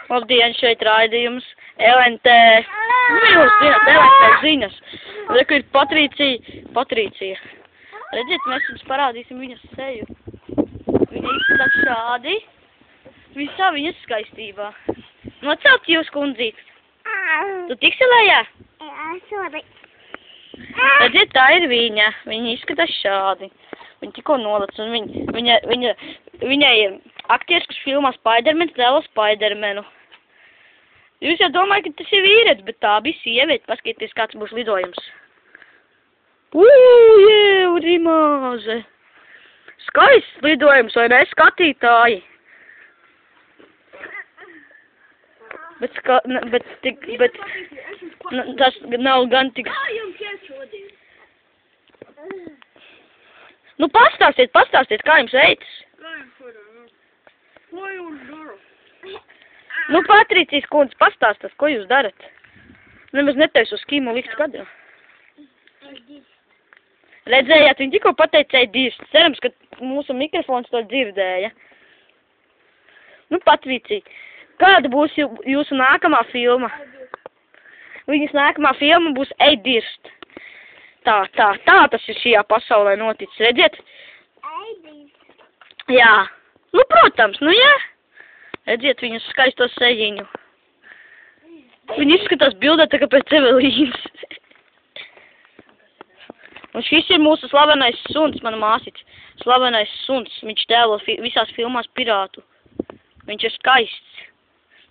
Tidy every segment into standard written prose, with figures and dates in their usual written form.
Labdien, šeit raidījums LNT. Jūs zināt, LNT ziņas. Reku ir Patricija. Redziet, mēs jums parādīsim viņas seju. Viņa izskatās šādi. Visā viņas skaistībā. Nocelt jūs, kundzīt. Tu tiksi lejā? Sorry. Redziet, tā ir viņa. Viņa izskatās šādi. Viņa tikko nolac, un viņa ir aktieris, kurš filmā Spidermans, Lelo Spidermanu. Jūs jau domājat, ka tas ir vīrietis, bet tā bija sieviete. Paskatieties, kāds būs lidojums. Rimāze! Skaists lidojums, vai ne, skatītāji? Bet tas nav gan tik... Nu, pastāstiet, kā jums veicas? Nu, Patricijas kundze, pastāstās, ko jūs darat? Nemaz neteiks uz skimu likt kadrā. Redzējāt, viņi tikko pateicēja divas. Cerams, ka mūsu mikrofons to dzirdēja. Nu, Patricija, kāda būs jūsu nākamā filma? Viņas nākamā filma būs Ej dirst. Tā tas ir šajā pasaulē noticis, redziet? Jā. Nu, protams, nu jā. Redziet viņas skaisto sejiņu. Viņa izskatās bildē tā kā pēc Evelīnas. Un šis ir mūsu slavenais suns, mana māsiņa. Slavenais suns. Viņš tēlo visās filmās pirātu. Viņš ir skaists.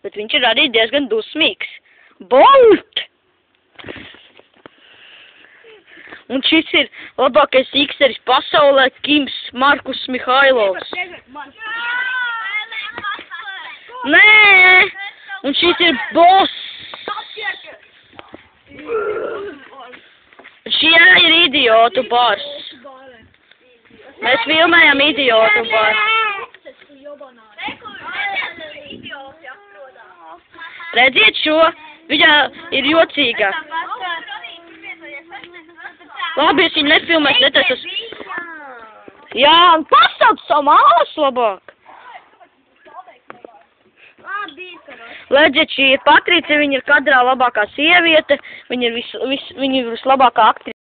Bet viņš ir arī diezgan dusmīgs. Bolt! Un šis ir labākais ikseris pasaulē, Kims Markus Mihailovs. Nē! Un šis ir boss! Šie ir idiotu bars. Mēs filmējam idiotu bars. Redziet šo? Viņa ir jocīga. Labi, es viņu nefilmēšu, netaisos. Jā, un pasauc savu māsu labāk. Redziet, šī ir Patricija, viņa ir kadrā labākā sieviete, viņa ir vislabākā aktrise.